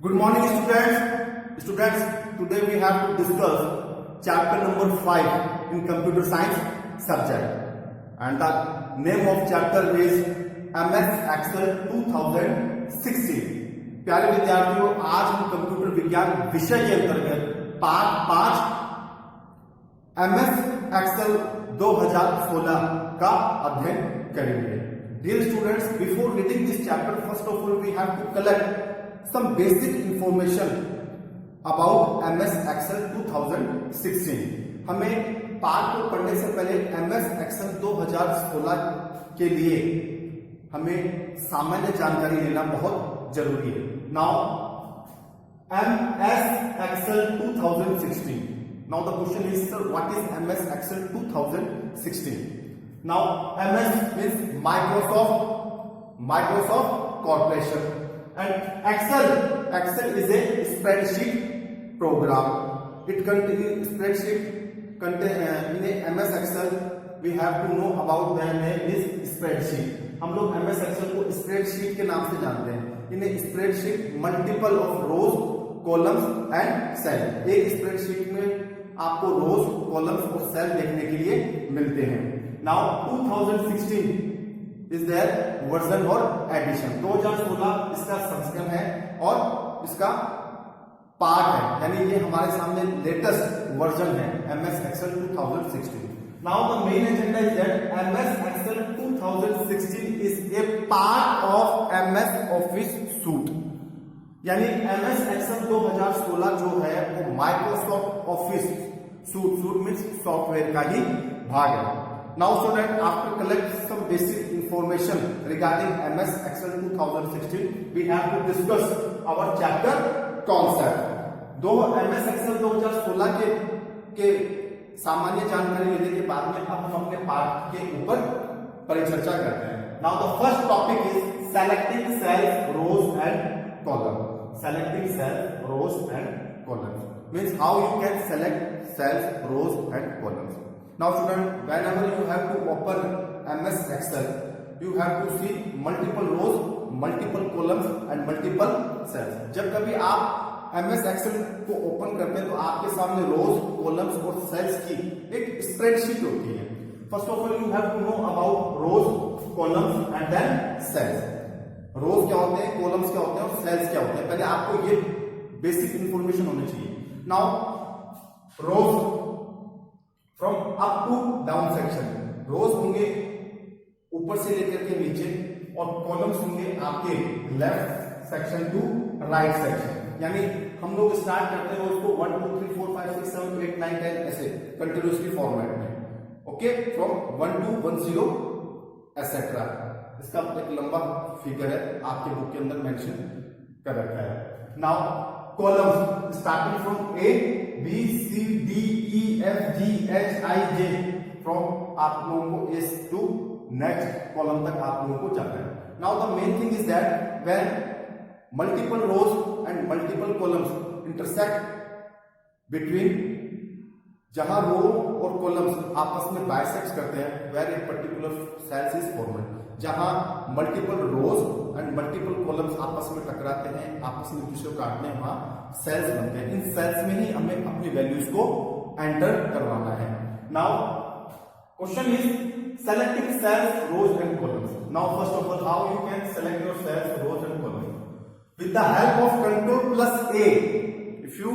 Good morning, students. Students, today we have to discuss chapter number 5 in computer science subject, and the name of chapter is MS Excel 2016. प्यारे विद्यार्थियों, आज हम computer विज्ञान विषय के अंतर्गत पार्ट 5 MS Excel 2016 का अध्ययन करेंगे. Dear students, before reading this chapter, first of all we have to collect some basic information about MS Excel 2016. हमें पाठ को पढ़ने से पहले MS Excel 2016 के लिए हमें सामान्य जानकारी लेना बहुत जरूरी है. Now MS Excel 2016. Now the question is, sir, what is MS Excel 2016? Now MS means Microsoft Corporation. And Excel is a spreadsheet program. It contains spreadsheet. In MS Excel, we have to know about the name is spreadsheet. हम लोग MS Excel को spreadsheet के नाम से जानते हैं. In a spreadsheet, multiple of rows, columns and cell. एक spreadsheet में आपको rows, columns और cell देखने के लिए मिलते हैं. Now 2016 इज देयर वर्जन और एडिशन. 2016 इसका संस्करण है और इसका पार्ट है, यानी ये हमारे सामने लेटेस्ट वर्जन है MS Excel 2016. Now the main agenda is that MS Excel 2016 is a part of MS office suit. यानी MS Excel 2016 जो है वो Microsoft office suit means software का ही भाग है. Now student, after collect some basic information regarding MS Excel 2016, we have to discuss our chapter concept. दो MS Excel 2016 के सामान्य जानकारी लेने के बाद में अब हम अपने पाठ के ऊपर परिचर्चा करते हैं. Now the first topic is selecting cells, rows and columns. Selecting cells, rows and columns means how you can select cells, rows and columns. Now student, whenever you have to open MS Excel, you have to see multiple rows, multiple columns and multiple cells. जब कभी आप MS Excel को open करते हैं तो आपके सामने रोज, columns और सेल्स की एक स्प्रेडशीट होती है. First of all you have to know about rows, columns and then cells. Rows क्या होते हैं, कॉलम्स क्या होते हैं और सेल्स क्या होते हैं, पहले आपको ये बेसिक इंफॉर्मेशन होनी चाहिए. Now rows from up to down section. Rows होंगे ऊपर से लेकर के नीचे और कॉलम्स होंगे आपके left section two right section. यानी हम लोग स्टार्ट करते हैं उसको 1 2 3 4 5 6 7 8 9 10 ऐसे कंटिन्यूअसली फॉर्मेट में. Okay, from 1 to 10 etcetera. इसका एक लंबा फिगर है, आपके बुक के अंदर मेंशन कर रखा है. Now columns starting from A B C D E F G H I J. From आप लोगों को S टू नेक्स्ट कॉलम तक आप लोगों को जाना है. Now the main thing is that when multiple rows and multiple columns intersect between, जहां रो और कॉलम्स आपस में बाइसेक्ट करते हैं, where a particular cells is formed. जहां multiple rows and multiple columns आपस में टकराते हैं, आपस में दूसरे को काटते हैं, वहां सेल्स बनते हैं. इन सेल्स में ही हमें अपनी वैल्यूज को एंटर करवाना है. Now question is selecting cells, rows and columns. Now first of all, how you can select your cells, rows and columns? With the help of Control plus A. If you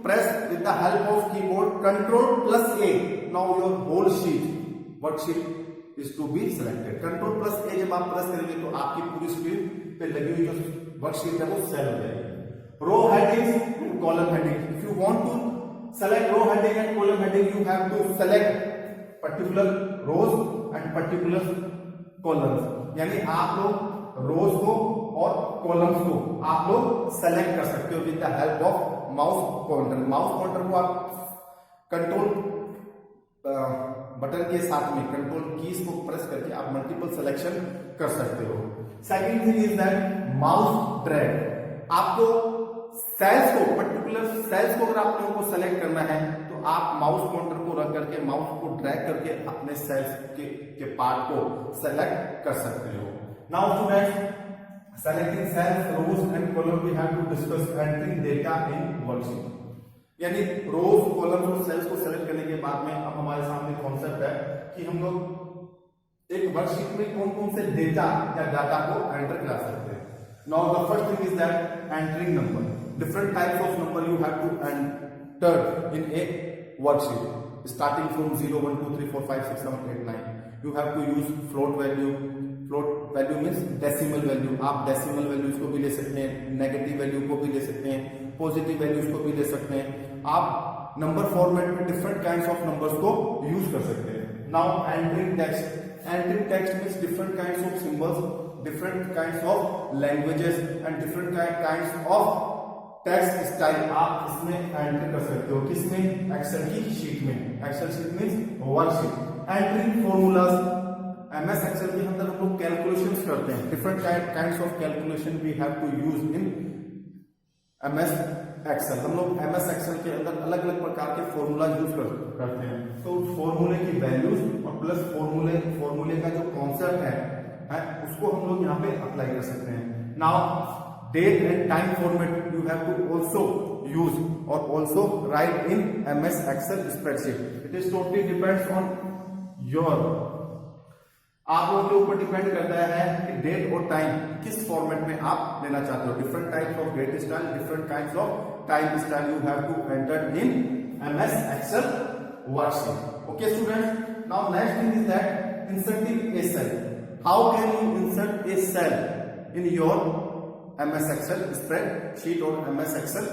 press with the help of keyboard Control plus A, now your whole sheet, worksheet is to be selected. Control plus A जब आप press करेंगे तो आपकी पूरी screen पे लगी हुई जो वर्कशीट है वो सेल हो जाएगी. Row headings and column heading. If you want to select row heading and column heading, you have to select particular rows and particular columns. यानी आप लोग रोज को और कॉलम्स को आप लोग सेलेक्ट कर सकते हो with the help of mouse pointer. Mouse pointer को आप कंट्रोल बटन के साथ में कंट्रोल कीज को प्रेस करके आप मल्टीपल सिलेक्शन कर सकते हो. Second thing is that mouse drag. आपको सेल्स को, पर्टिकुलर सेल्स को अगर आप लोगों को सेलेक्ट करना है तो आप माउस पॉइंटर को रख करके माउस को ड्रैग करके अपने सेल्स के पार्ट को सेलेक्ट कर सकते हो. Now students, selecting cells, rows and column we have to discuss entering data in worksheet. यानी रोज कॉलम और सेल्स को सेलेक्ट करने के बाद में अब हमारे सामने कॉन्सेप्ट है कि हम लोग एक वर्कशीट में कौन कौन से डेटा या डाटा को एंटर करा सकते हैं. Now the first thing is that entering number. Different types of number you have to enter in a worksheet starting from 0 1 2 3 4 5 6 7 8 9. You have to use float value. Float value means decimal value. आप decimal values को भी ले सकते हैं, negative value को भी ले सकते हैं, पॉजिटिव वैल्यूज को भी ले सकते हैं. आप नंबर फॉर्मेट में डिफरेंट काइंड्स ऑफ नंबर्स को यूज कर सकते हैं. Now entering text. Entering text means different kinds of symbols, different kinds of languages and different kinds of text style आप इसमें एंटर कर सकते हो. किसमें? एक्सेल की शीट में. Excel sheet means worksheet. Entering formulas. MS Excel के अंदर हम लोग कैलकुलेशंस करते हैं. Different kinds of calculation we have to use in MS Excel. हम लोग एमएस एक्सेल के अंदर अलग अलग प्रकार के फॉर्मूला यूज करते हैं. तो उस फॉर्मूले की वैल्यूज और प्लस फॉर्मूले का जो कॉन्सेप्ट है उसको हम लोग यहाँ पे अप्लाई कर सकते हैं. Now date and time format you have to also use और also write in MS Excel spreadsheet. It is totally depends on your. आप लोगों के ऊपर डिपेंड करता है कि डेट और टाइम किस फॉर्मेट में आप लेना चाहते हो. Different types of date style, different kinds of time style you have to enter in MS Excel worksheet. Okay students, now next thing is that inserting a cell. How can you insert a cell in your MS Excel spreadsheet और MS Excel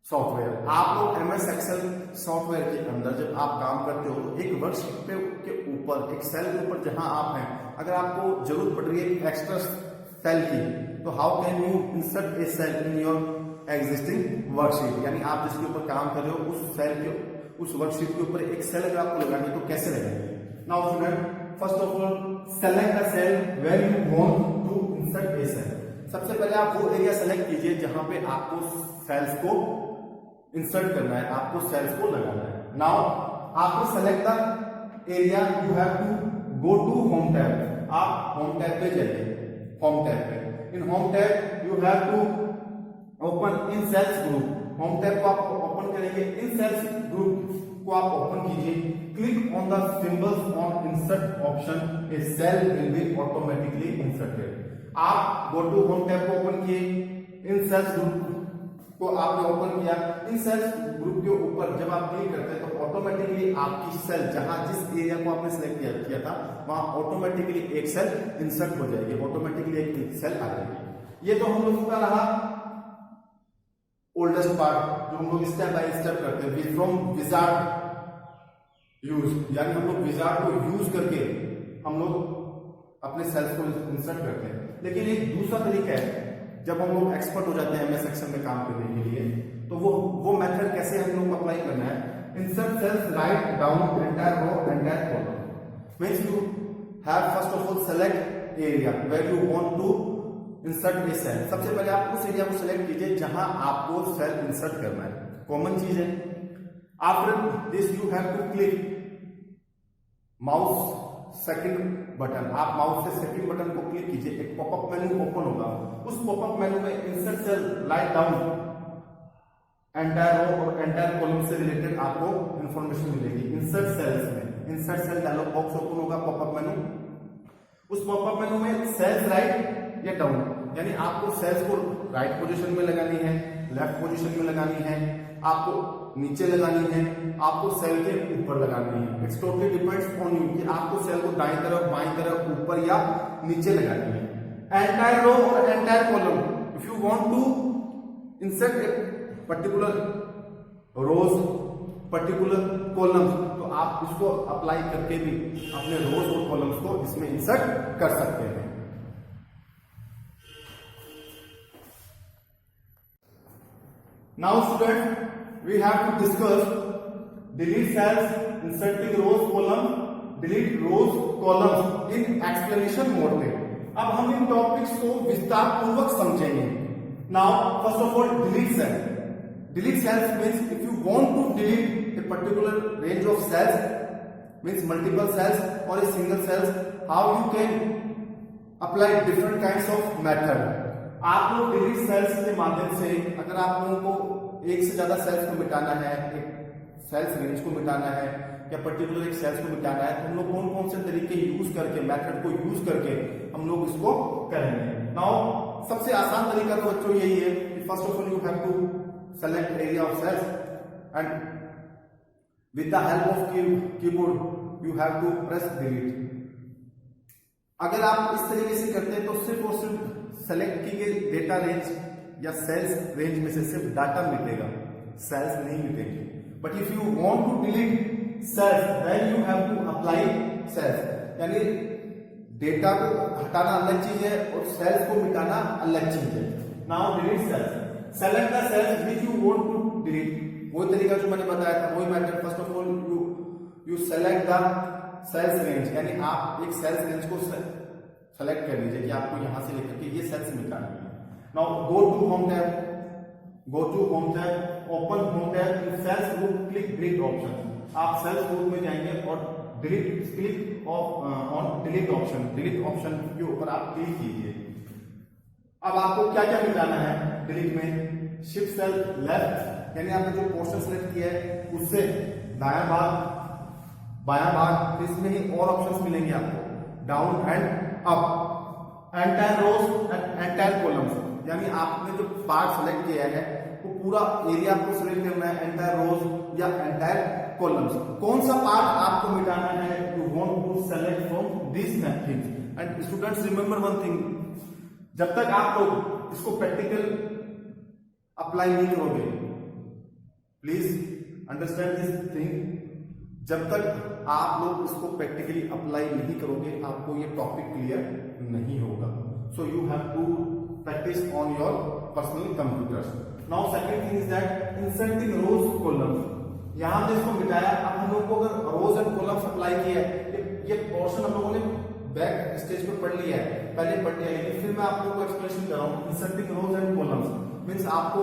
software. आप लोग MS Excel software के अंदर जब आप काम करते हो तो एक वर्कशीट के ऊपर, एक सेल के ऊपर जहां आप हैं, अगर आपको जरूरत पड़ रही है एक्स्ट्रा सेल की, तो how can you insert a cell in your existing worksheet. यानी आप जिसके ऊपर काम कर रहे हो उस सेल के, उस वर्कशीट के ऊपर एक सेल अगर आपको लगानी तो कैसे लगाएंगे. Now student, first of all select the cell where you want to insert a cell. सबसे पहले आप वो एरिया सेलेक्ट कीजिए जहां पे आपको सेल्स को इंसर्ट करना है, आपको सेल्स को लगाना है. Now after select the area you have to go to home tab. आप होम टैब पे जाइए. होम टैब पे, in home tab you have to open in cells group. Home tab को आप ओपन करेंगे. इन सेल्स ग्रुप को आप open कीजिए. Click on the symbols on insert option. A cell will be automatically inserted. आप go to home tab को open किए. In cells group को आपने ओपन किया. इन सेल्स ग्रुप के ऊपर जब आप क्लिक करते हैं तो ऑटोमेटिकली आपकी सेल जहां जिस एरिया को आपने सिलेक्ट किया था वहां ऑटोमेटिकली एक सेल इंसर्ट हो जाएगी. ऑटोमेटिकली एक सेल आ जाएगी. ये तो हम लोग का रहा ओल्डेस्ट पार्ट जो हम लोग स्टेप बाय स्टेप करते हैं फ्रॉम विजार्ड यूज. यानी हम लोग विजार्ड को यूज करके हम लोग अपने सेल्स को इंसर्ट करते हैं. लेकिन एक दूसरा तरीका है जब हम लोग एक्सपर्ट हो जाते हैं एमएस एक्सेल में काम करने के लिए, तो वो मेथड कैसे हम लोग अप्लाई करना है. Insert cells right down entire row entire column. Means you have first of all select area where you want to insert a cell. सबसे पहले आप उस एरिया को सिलेक्ट कीजिए जहां आपको सेल इंसर्ट करना है. कॉमन चीज है. After this you have to click mouse second button. आप माउस से सेकंड बटन को क्लिक कीजिए. एक पॉपअप मेन्यू ओपन होगा. उस पॉपअप मेन्यू में insert cell right down entire row और एंटायर कॉलम से रिलेटेड आपको इंफॉर्मेशन मिलेगी. इंसर्ट सेल्स में insert cell dialog box open होगा. पॉपअप मेन्यू, उस पॉपअप मेन्यू में सेल्स राइट या डाउन, यानी आपको सेल्स को राइट पोजीशन में लगानी है, लेफ्ट पोजीशन में लगानी है, आपको नीचे लगानी है, आपको सेल के ऊपर लगानी है. It's totally depends on you कि आपको सेल को दाईं तरफ, बाईं तरफ, ऊपर या नीचे लगानी है. एंटायर रो और entire column, if you want to insert a particular rows, particular columns, तो आप इसको अप्लाई करके भी अपने रोज और कॉलम्स को इसमें इंसर्ट कर सकते हैं. Now student, we have to discuss delete cells, inserting rows, column, delete rows, columns in explanation mode में. अब हम इन टॉपिक्स को विस्तार पूर्वक समझेंगे. Now first of all delete cell. Delete cells means if you want to delete a particular range of cells, means multiple cells or a single cells, how you can apply different kinds of method. आप लोग delete cells के माध्यम से, अगर आप लोगों को एक से ज्यादा सेल्स को मिटाना है, एक सेल्स रेंज को मिटाना है या पर्टिकुलर एक सेल्स को मिटाना है, तो हम लोग कौन कौन से तरीके यूज करके, मेथड को यूज करके हम लोग इसको करेंगे। नाउ सबसे आसान तरीका तो बच्चों यही है कि first of all you have to select area of cells and with the help of keyboard you have to press delete. अगर आप इस तरीके से करते हैं तो सिर्फ और सिर्फ सेलेक्ट की गई डेटा रेंज या सेल्स रेंज में से सिर्फ डाटा मिटेगा, सेल्स नहीं मिटेंगे। But if you want to delete cells then you have to apply cells, यानी डेटा को हटाना अलग चीज है और सेल्स को मिटाना अलग चीज है। Now delete cells, select the cells which you want to delete. वो तरीका जो मैंने बताया था, वही method. First of all you select the cells range, यानी आप एक सेल्स रेंज को सेलेक्ट कर लीजिए कि आपको यहां से लेकर के ये सेल्स मिटानी है। Now go to home tab, go to home tab, open home tab, in cells group click delete option. आप सेल्स ग्रुप में जाएंगे और delete click on delete option, delete option के ऊपर आप क्लिक कीजिए। अब आपको क्या क्या मिटाना है डिलीट में? शिफ्ट सेल लेफ्ट, यानी आपने जो पोर्शन सेलेक्ट किया है उससे दायां भाग, बायां भाग, तो इसमें ही और ऑप्शंस मिलेंगे आपको, down and up, entire rows and entire columns, यानी आपने जो पार्ट सेलेक्ट किया है वो पूरा एरिया आपको सेलेक्ट करना है, एंटायर रोज या एंटायर कॉलम्स। कौन सा पार्ट आपको मिटाना है? You want to select from this things. And students remember one thing, जब तक आप लोग इसको प्रैक्टिकल अप्लाई नहीं करोगे, प्लीज अंडरस्टैंड दिस थिंग, जब तक आप लोग इसको प्रैक्टिकली अप्लाई नहीं करोगे आपको ये टॉपिक क्लियर नहीं होगा। So you have to practice on your personal computers. Now second thing is that inserting rows columns. यहां हमने इसको मिटाया, अब हम लोग को अगर रोज एंड कॉलम्स अप्लाई किया है, ये पोर्शन हम लोगों ने बैक स्टेज पर पढ़ लिया है, पहले पढ़ लिया है, लेकिन फिर मैं आप लोगों को एक्सप्लेनेशन कर रहा हूं। Inserting rows and columns means आपको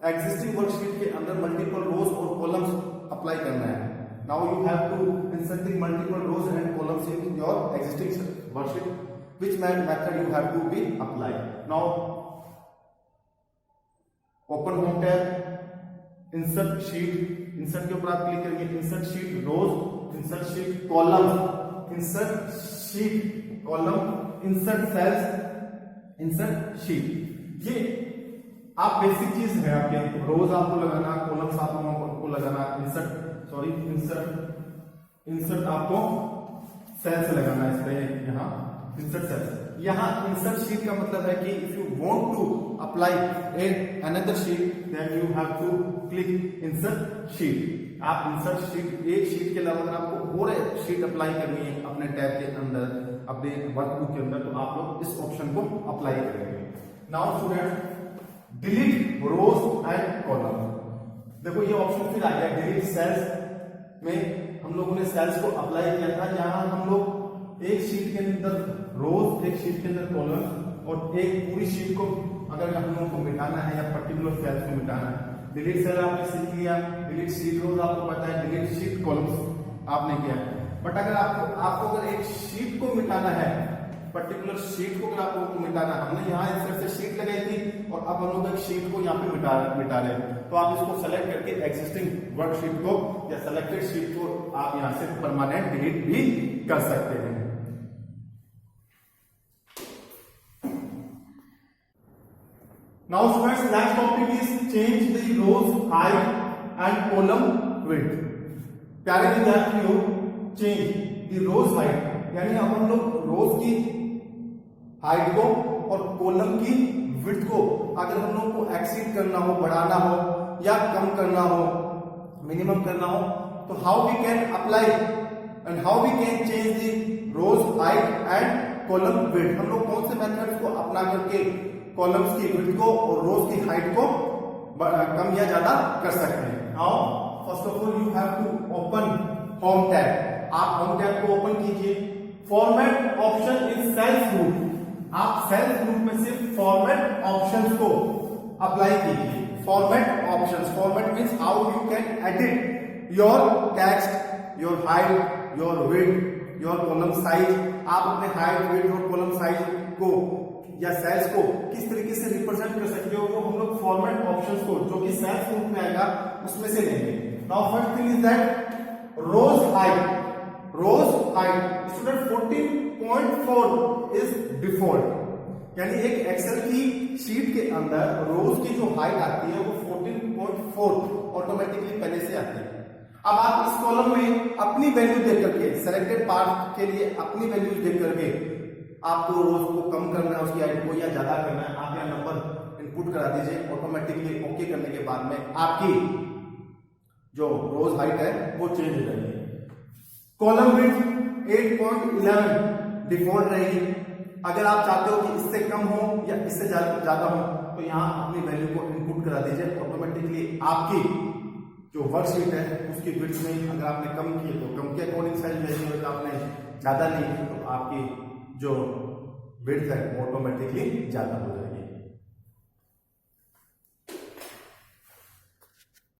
एग्जिस्टिंग वर्कशीट के अंदर मल्टीपल रोज और कॉलम्स अप्लाई करना है। Now you have to inserting multiple rows and columns in your existing worksheet, which method you have to be apply. Now open home tab, insert sheet, insert के ऊपर आप click करेंगे, insert sheet rows, insert sheet column, insert sheet column, insert cells, insert sheet. ये आप basic चीज है आपके, रोज आपको लगाना, कॉलम्स आपको लगाना, इंसर्ट आपको सेल्स लगाना है, इस पे यहाँ इंसर्ट सेल्स। यहाँ इंसर्ट शीट का मतलब है कि if you want to apply in another sheet then you have to click insert sheet. आप इंसर्ट शीट, एक शीट के अलावा अगर आपको और एक शीट अप्लाई करनी है अपने टैब के अंदर, अपने वर्कबुक के अंदर, तो आप लोग इस ऑप्शन को अप्लाई करेंगे। Now student delete rows and column, देखो ये ऑप्शन फिर आ गया। डिलीट सेल्स में हम लोगों ने सेल्स को अप्लाई किया था, जहां हम लोग एक शीट के अंदर रोज, एक शीट के अंदर कॉलम और एक पूरी शीट को अगर हम लोगों को मिटाना है या पर्टिकुलर सेल्स को मिटाना है। डिलीट सेल आपने सीख लिया, डिलीट शीट रोज आपको पता है, डिलीट शीट कॉलम्स आपने किया। बट अगर आपको अगर एक शीट को मिटाना है, पर्टिकुलर शीट को अगर आप लोगों को मिटाना, हमने यहाँ इंसर्ट से शीट लगाई थी और अब हम लोग एक शीट को यहाँ पे मिटा रहे हैं, तो आप इसको सेलेक्ट करके एग्जिस्टिंग वर्कशीट को या सेलेक्टेड शीट को आप यहाँ से परमानेंट डिलीट भी कर सकते हैं। Now students, next topic is change the rows height and column width. प्यारे विद्यार्थियों, change the rows height, यानी अब हम लोग रोज की हाइट को और कॉलम की विड्थ को अगर हम लोग को एक्सीड करना हो, बढ़ाना हो या कम करना हो, मिनिमम करना हो, तो how we can apply and how we can change the rows height and column width. हम लोग कौन से मेथड्स को अपना करके कॉलम्स की विड्थ को और रोज की हाइट को कम या ज्यादा कर सकते हैं। Now first of all you have to open home tab. आप होम टैब को ओपन कीजिए, format option in cells group. आप सेल्स ग्रुप में से फॉर्मेट ऑप्शंस को अप्लाई कीजिए। Format options, format means how you can edit your text, your height, your width, your column size. आप अपने हाइट, विड्थ और कॉलम साइज को या सेल्स को किस तरीके से रिप्रेजेंट कर सकते हो, वो हम लोग फॉर्मेट ऑप्शंस को जो कि सेल्स रूप में आएगा उसमें से लेंगे। Now first thing is that rows height student 14.4 is default, यानी एक एक्सेल की शीट के अंदर रोज की जो हाइट आती है वो 14.4 ऑटोमेटिकली पहले से आती है। अब आप इस कॉलम में अपनी वैल्यू देख करके, सेलेक्टेड पार्ट के लिए अपनी वैल्यूज देख करके आपको रोज को कम करना है, उसकी हाइट को या ज्यादा करना है, आप यहाँ नंबर इनपुट करा दीजिए। ऑटोमेटिकली ओके करने के बाद में आपकी जो रोज हाइट है वो चेंज हो जाएगी। कॉलम विड्थ 8.11 डिफॉल्ट रहेगी। अगर आप चाहते हो कि इससे कम हो या इससे ज्यादा हो तो यहाँ अपनी वैल्यू को इनपुट करा दीजिए। ऑटोमेटिकली आपकी जो वर्कशीट है उसकी विड्थ में अगर आपने कम की तो कम के अकॉर्डिंग साइज वैल्यू, अगर आपने ज्यादा ली तो आपकी जो विड्थ है वो ऑटोमेटिकली ज्यादा हो जाएगी।